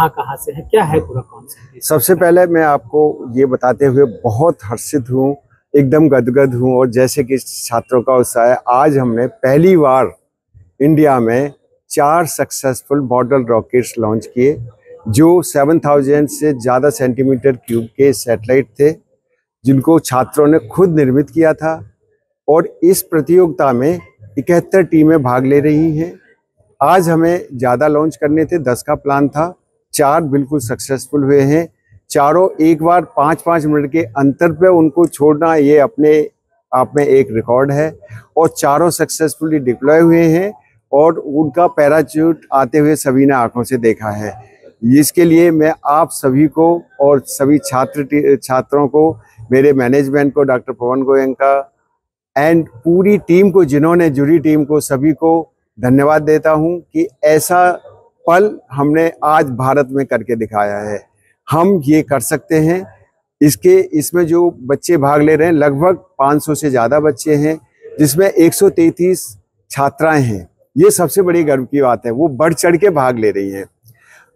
कहाँ कहाँ से हैं, क्या है पूरा कॉन्सेप्ट? सबसे पहले मैं आपको ये बताते हुए बहुत हर्षित हूँ, एकदम गदगद हूँ, और जैसे कि छात्रों का उत्साह है, आज हमने पहली बार इंडिया में 4 सक्सेसफुल मॉडल रॉकेट्स लॉन्च किए, जो 7000 से ज़्यादा सेंटीमीटर क्यूब के सैटेलाइट थे, जिनको छात्रों ने खुद निर्मित किया था। और इस प्रतियोगिता में 71 टीमें भाग ले रही हैं। आज हमें ज़्यादा लॉन्च करने थे, 10 का प्लान था, 4 बिल्कुल सक्सेसफुल हुए हैं। चारों एक बार 5-5 मिनट के अंतर पे उनको छोड़ना, ये अपने आप में एक रिकॉर्ड है। और चारों सक्सेसफुली डिप्लॉय हुए हैं और उनका पैराचूट आते हुए सभी ने आंखों से देखा है। इसके लिए मैं आप सभी को और सभी छात्रों को, मेरे मैनेजमेंट को, डॉक्टर पवन गोयनका एंड पूरी टीम को, जिन्होंने जूरी टीम को, सभी को धन्यवाद देता हूं कि ऐसा पल हमने आज भारत में करके दिखाया है। हम ये कर सकते हैं। इसमें जो बच्चे भाग ले रहे हैं, लगभग 500 से ज़्यादा बच्चे हैं, जिसमें 133 छात्राएं हैं। ये सबसे बड़ी गर्व की बात है, वो बढ़ चढ़ के भाग ले रही हैं।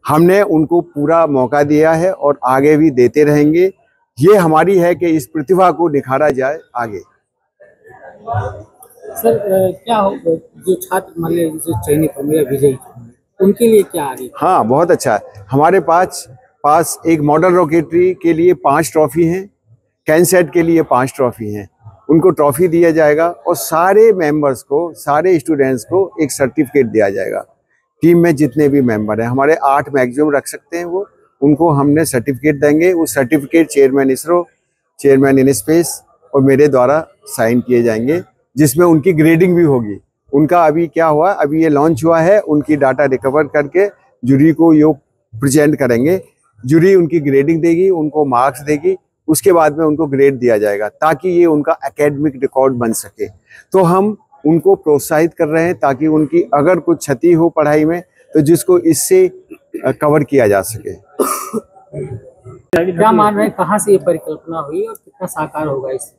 हमने उनको पूरा मौका दिया है और आगे भी देते रहेंगे। ये हमारी है कि इस प्रतिभा को निखारा जाए आगे। सर क्या हो जो छात्र मान लीजिए जो चयनित होंगे या विजयी उनके लिए क्या आगे? हाँ, बहुत अच्छा है। हमारे पास एक मॉडल रॉकेटरी के लिए 5 ट्रॉफी हैं, कैनसेट के लिए 5 ट्रॉफी हैं। उनको ट्रॉफी दिया जाएगा और सारे मेंबर्स को, सारे स्टूडेंट्स को एक सर्टिफिकेट दिया जाएगा। टीम में जितने भी मेंबर हैं, हमारे 8 मैक्सिमम रख सकते हैं, वो उनको हमने सर्टिफिकेट देंगे। वो certificate chairman ISRO, chairman in space और मेरे द्वारा साइन किए जाएंगे, जिसमें उनकी ग्रेडिंग भी होगी। उनका अभी क्या हुआ, अभी ये लॉन्च हुआ है, उनकी डाटा रिकवर करके जूरी को ये प्रेजेंट करेंगे। जूरी उनकी ग्रेडिंग देगी, उनको मार्क्स देगी, उसके बाद में उनको ग्रेड दिया जाएगा, ताकि ये उनका एकेडमिक रिकॉर्ड बन सके। तो हम उनको प्रोत्साहित कर रहे हैं ताकि उनकी अगर कुछ क्षति हो पढ़ाई में, तो जिसको इससे कवर किया जा सके। क्या मान रहे हैं, कहाँ से ये परिकल्पना हुई और कितना साकार होगा इससे?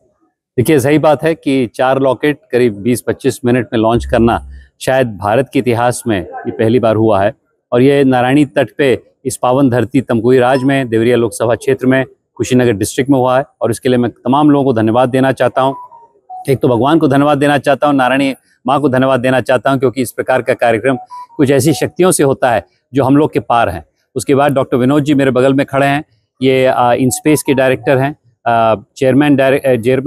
देखिए, सही बात है कि 4 रॉकेट करीब 20-25 मिनट में लॉन्च करना शायद भारत के इतिहास में ये पहली बार हुआ है। और ये नारायणी तट पे इस पावन धरती तमकुही राज में, देवरिया लोकसभा क्षेत्र में, कुशीनगर डिस्ट्रिक्ट में हुआ है। और इसके लिए मैं तमाम लोगों को धन्यवाद देना चाहता हूँ। एक तो भगवान को धन्यवाद देना चाहता हूँ, नारायणी माँ को धन्यवाद देना चाहता हूँ, क्योंकि इस प्रकार का कार्यक्रम कुछ ऐसी शक्तियों से होता है जो हम लोग के पार हैं। उसके बाद डॉक्टर विनोद जी मेरे बगल में खड़े हैं, ये इन स्पेस के डायरेक्टर हैं। Chairman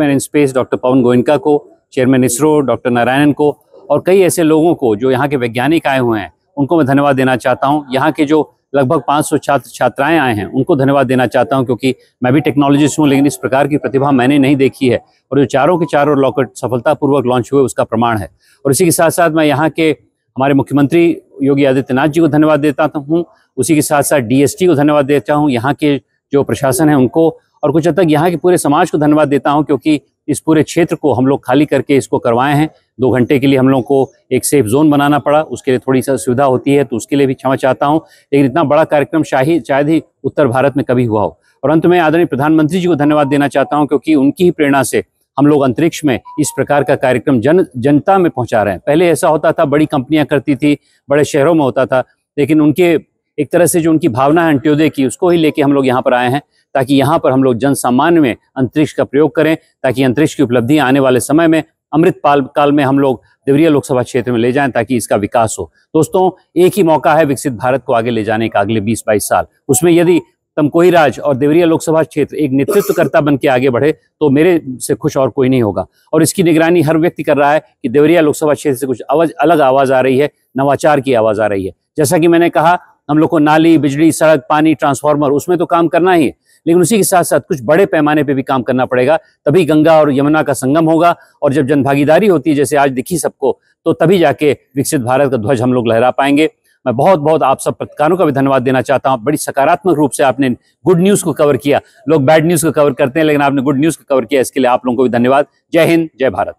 in space doctor Pawan Goenka को, चेयरमैन इसरो डॉक्टर नारायणन को, और कई ऐसे लोगों को जो यहाँ के वैज्ञानिक आए हुए हैं, उनको मैं धन्यवाद देना चाहता हूँ। यहाँ के जो लगभग 500 छात्र छात्राएं आए हैं, उनको धन्यवाद देना चाहता हूँ, क्योंकि मैं भी टेक्नोलॉजिस्ट हूँ, लेकिन इस प्रकार की प्रतिभा मैंने नहीं देखी है। और जो चारों के चारों रॉकेट सफलतापूर्वक लॉन्च हुए, उसका प्रमाण है। और इसी के साथ साथ मैं यहाँ के हमारे मुख्यमंत्री योगी आदित्यनाथ जी को धन्यवाद देता हूँ। उसी के साथ साथ DST को धन्यवाद देता हूँ, यहाँ के जो प्रशासन है उनको, और कुछ हद तक यहाँ के पूरे समाज को धन्यवाद देता हूँ, क्योंकि इस पूरे क्षेत्र को हम लोग खाली करके इसको करवाए हैं। 2 घंटे के लिए हम लोग को एक सेफ जोन बनाना पड़ा, उसके लिए थोड़ी सी असुविधा होती है, तो उसके लिए भी क्षमा चाहता हूँ। लेकिन इतना बड़ा कार्यक्रम शायद ही उत्तर भारत में कभी हुआ हो। और अंत में आदरणीय प्रधानमंत्री जी को धन्यवाद देना चाहता हूँ, क्योंकि उनकी ही प्रेरणा से हम लोग अंतरिक्ष में इस प्रकार का कार्यक्रम जनता में पहुँचा रहे हैं। पहले ऐसा होता था, बड़ी कंपनियाँ करती थी, बड़े शहरों में होता था, लेकिन उनके एक तरह से जो उनकी भावना है अंत्योदय की, उसको ही लेके हम लोग यहाँ पर आए हैं, ताकि यहाँ पर हम लोग जन सामान्य में अंतरिक्ष का प्रयोग करें, ताकि अंतरिक्ष की उपलब्धियां आने वाले समय में, अमृत काल में हम लोग देवरिया लोकसभा क्षेत्र में ले जाएं, ताकि इसका विकास हो। दोस्तों, एक ही मौका है विकसित भारत को आगे ले जाने का अगले 20-22 साल। उसमें यदि तमकुही राज और देवरिया लोकसभा क्षेत्र एक नेतृत्वकर्ता बन के आगे बढ़े, तो मेरे से खुश और कोई नहीं होगा। और इसकी निगरानी हर व्यक्ति कर रहा है कि देवरिया लोकसभा क्षेत्र से कुछ अलग आवाज़ आ रही है, नवाचार की आवाज़ आ रही है। जैसा कि मैंने कहा, हम लोग को नाली, बिजली, सड़क, पानी, ट्रांसफार्मर, उसमें तो काम करना ही है, लेकिन उसी के साथ साथ कुछ बड़े पैमाने पे भी काम करना पड़ेगा। तभी गंगा और यमुना का संगम होगा, और जब जनभागीदारी होती है, जैसे आज दिखी सबको, तो तभी जाके विकसित भारत का ध्वज हम लोग लहरा पाएंगे। मैं बहुत बहुत आप सब पत्रकारों का भी धन्यवाद देना चाहता हूँ। बड़ी सकारात्मक रूप से आपने गुड न्यूज़ को कवर किया। लोग बैड न्यूज़ को कवर करते हैं, लेकिन आपने गुड न्यूज़ को कवर किया, इसके लिए आप लोगों को भी धन्यवाद। जय हिंद, जय भारत।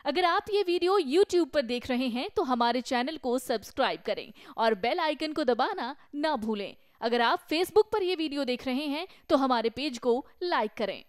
अगर आप ये वीडियो YouTube पर देख रहे हैं तो हमारे चैनल को सब्सक्राइब करें और बेल आइकन को दबाना ना भूलें। अगर आप Facebook पर ये वीडियो देख रहे हैं तो हमारे पेज को लाइक करें।